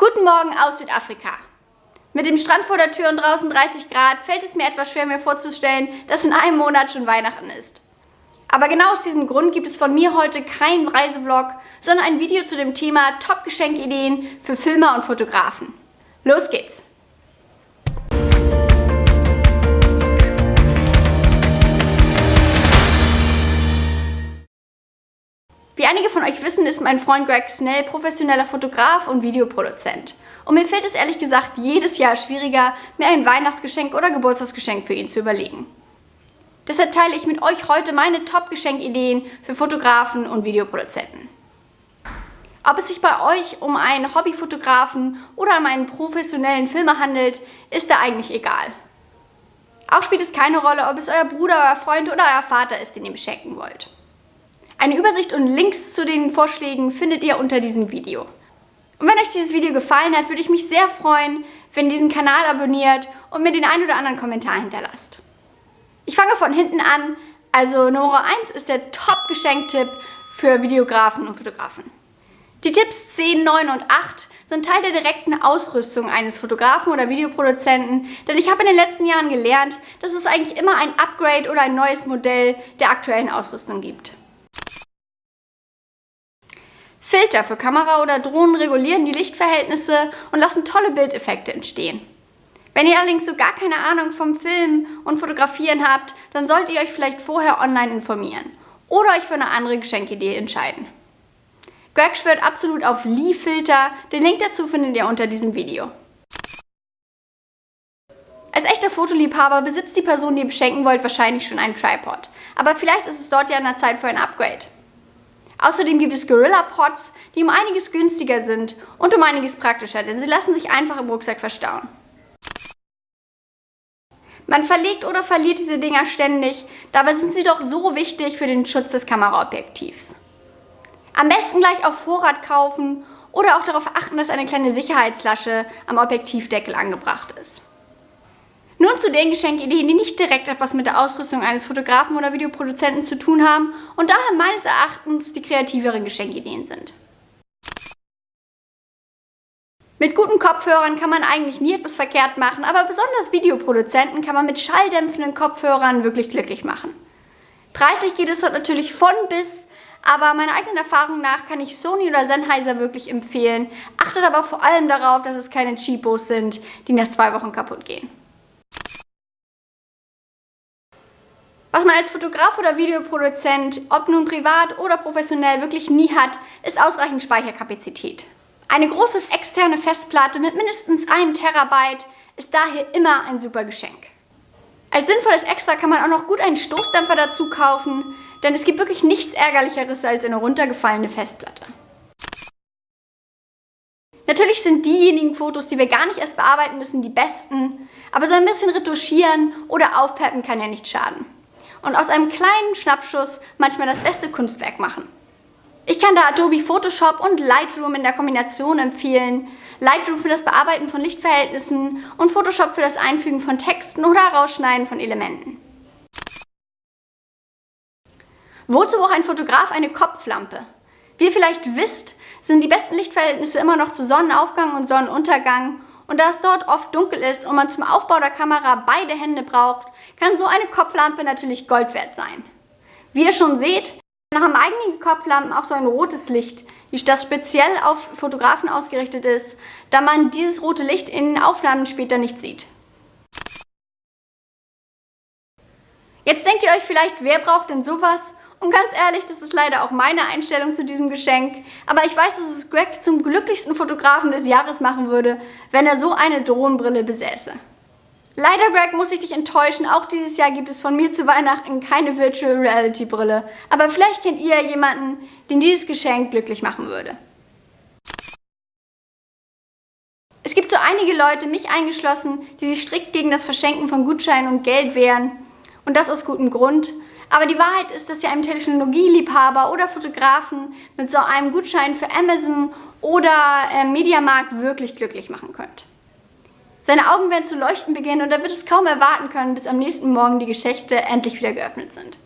Guten Morgen aus Südafrika. Mit dem Strand vor der Tür und draußen 30 Grad fällt es mir etwas schwer, mir vorzustellen, dass in einem Monat schon Weihnachten ist. Aber genau aus diesem Grund gibt es von mir heute keinen Reisevlog, sondern ein Video zu dem Thema Top-Geschenkideen für Filmer und Fotografen. Los geht's! Wie einige von euch wissen, ist mein Freund Greg Snell professioneller Fotograf und Videoproduzent. Und mir fällt es ehrlich gesagt jedes Jahr schwieriger, mir ein Weihnachtsgeschenk oder Geburtstagsgeschenk für ihn zu überlegen. Deshalb teile ich mit euch heute meine Top-Geschenkideen für Fotografen und Videoproduzenten. Ob es sich bei euch um einen Hobbyfotografen oder um einen professionellen Filmer handelt, ist da eigentlich egal. Auch spielt es keine Rolle, ob es euer Bruder, euer Freund oder euer Vater ist, den ihr beschenken wollt. Eine Übersicht und Links zu den Vorschlägen findet ihr unter diesem Video. Und wenn euch dieses Video gefallen hat, würde ich mich sehr freuen, wenn ihr diesen Kanal abonniert und mir den einen oder anderen Kommentar hinterlasst. Ich fange von hinten an, also Nummer 1 ist der Top-Geschenktipp für Videografen und Fotografen. Die Tipps 10, 9 und 8 sind Teil der direkten Ausrüstung eines Fotografen oder Videoproduzenten, denn ich habe in den letzten Jahren gelernt, dass es eigentlich immer ein Upgrade oder ein neues Modell der aktuellen Ausrüstung gibt. Filter für Kamera oder Drohnen regulieren die Lichtverhältnisse und lassen tolle Bildeffekte entstehen. Wenn ihr allerdings so gar keine Ahnung vom Filmen und Fotografieren habt, dann solltet ihr euch vielleicht vorher online informieren oder euch für eine andere Geschenkidee entscheiden. Greg schwört absolut auf Lee-Filter, den Link dazu findet ihr unter diesem Video. Als echter Fotoliebhaber besitzt die Person, die ihr beschenken wollt, wahrscheinlich schon einen Tripod, aber vielleicht ist es dort ja an der Zeit für ein Upgrade. Außerdem gibt es Gorilla-Pods, die um einiges günstiger sind und um einiges praktischer, denn sie lassen sich einfach im Rucksack verstauen. Man verlegt oder verliert diese Dinger ständig, dabei sind sie doch so wichtig für den Schutz des Kameraobjektivs. Am besten gleich auf Vorrat kaufen oder auch darauf achten, dass eine kleine Sicherheitslasche am Objektivdeckel angebracht ist. Nun zu den Geschenkideen, die nicht direkt etwas mit der Ausrüstung eines Fotografen oder Videoproduzenten zu tun haben und daher meines Erachtens die kreativeren Geschenkideen sind. Mit guten Kopfhörern kann man eigentlich nie etwas verkehrt machen, aber besonders Videoproduzenten kann man mit schalldämpfenden Kopfhörern wirklich glücklich machen. Preislich geht es dort natürlich von bis, aber meiner eigenen Erfahrung nach kann ich Sony oder Sennheiser wirklich empfehlen, achtet aber vor allem darauf, dass es keine Cheapos sind, die nach 2 Wochen kaputt gehen. Was man als Fotograf oder Videoproduzent, ob nun privat oder professionell, wirklich nie hat, ist ausreichend Speicherkapazität. Eine große externe Festplatte mit mindestens 1 Terabyte ist daher immer ein super Geschenk. Als sinnvolles Extra kann man auch noch gut einen Stoßdämpfer dazu kaufen, denn es gibt wirklich nichts Ärgerlicheres als eine runtergefallene Festplatte. Natürlich sind diejenigen Fotos, die wir gar nicht erst bearbeiten müssen, die besten, aber so ein bisschen retuschieren oder aufpeppen kann ja nicht schaden. Und aus einem kleinen Schnappschuss manchmal das beste Kunstwerk machen. Ich kann da Adobe Photoshop und Lightroom in der Kombination empfehlen. Lightroom für das Bearbeiten von Lichtverhältnissen und Photoshop für das Einfügen von Texten oder Herausschneiden von Elementen. Wozu braucht ein Fotograf eine Kopflampe? Wie ihr vielleicht wisst, sind die besten Lichtverhältnisse immer noch zu Sonnenaufgang und Sonnenuntergang. Und da es dort oft dunkel ist und man zum Aufbau der Kamera beide Hände braucht, kann so eine Kopflampe natürlich Gold wert sein. Wie ihr schon seht, haben einige Kopflampen auch so ein rotes Licht, das speziell auf Fotografen ausgerichtet ist, da man dieses rote Licht in den Aufnahmen später nicht sieht. Jetzt denkt ihr euch vielleicht, wer braucht denn sowas? Und ganz ehrlich, das ist leider auch meine Einstellung zu diesem Geschenk, aber ich weiß, dass es Greg zum glücklichsten Fotografen des Jahres machen würde, wenn er so eine Drohnenbrille besäße. Leider, Greg, muss ich dich enttäuschen, auch dieses Jahr gibt es von mir zu Weihnachten keine Virtual Reality Brille, aber vielleicht kennt ihr jemanden, den dieses Geschenk glücklich machen würde. Es gibt so einige Leute, mich eingeschlossen, die sich strikt gegen das Verschenken von Gutscheinen und Geld wehren und das aus gutem Grund. Aber die Wahrheit ist, dass ihr einem Technologieliebhaber oder Fotografen mit so einem Gutschein für Amazon oder Mediamarkt wirklich glücklich machen könnt. Seine Augen werden zu leuchten beginnen und er wird es kaum erwarten können, bis am nächsten Morgen die Geschäfte endlich wieder geöffnet sind.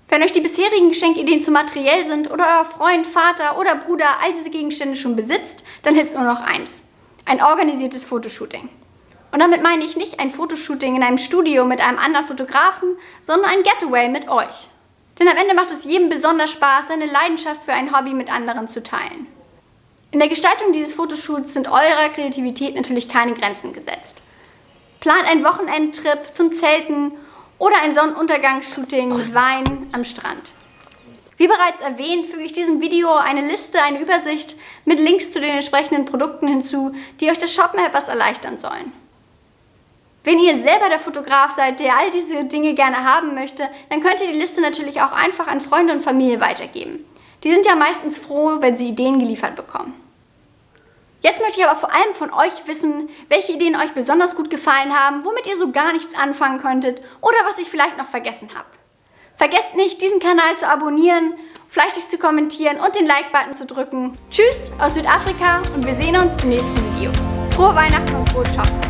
Wenn euch die bisherigen Geschenkideen zu materiell sind oder euer Freund, Vater oder Bruder all diese Gegenstände schon besitzt, dann hilft nur noch eins: ein organisiertes Fotoshooting. Und damit meine ich nicht ein Fotoshooting in einem Studio mit einem anderen Fotografen, sondern ein Getaway mit euch. Denn am Ende macht es jedem besonders Spaß, seine Leidenschaft für ein Hobby mit anderen zu teilen. In der Gestaltung dieses Fotoshoots sind eurer Kreativität natürlich keine Grenzen gesetzt. Plant einen Wochenendtrip zum Zelten oder ein Sonnenuntergangsshooting mit Wein am Strand. Wie bereits erwähnt, füge ich diesem Video eine Liste, eine Übersicht mit Links zu den entsprechenden Produkten hinzu, die euch das Shoppen etwas erleichtern sollen. Wenn ihr selber der Fotograf seid, der all diese Dinge gerne haben möchte, dann könnt ihr die Liste natürlich auch einfach an Freunde und Familie weitergeben. Die sind ja meistens froh, wenn sie Ideen geliefert bekommen. Jetzt möchte ich aber vor allem von euch wissen, welche Ideen euch besonders gut gefallen haben, womit ihr so gar nichts anfangen könntet oder was ich vielleicht noch vergessen habe. Vergesst nicht, diesen Kanal zu abonnieren, fleißig zu kommentieren und den Like-Button zu drücken. Tschüss aus Südafrika und wir sehen uns im nächsten Video. Frohe Weihnachten und frohes Shoppen!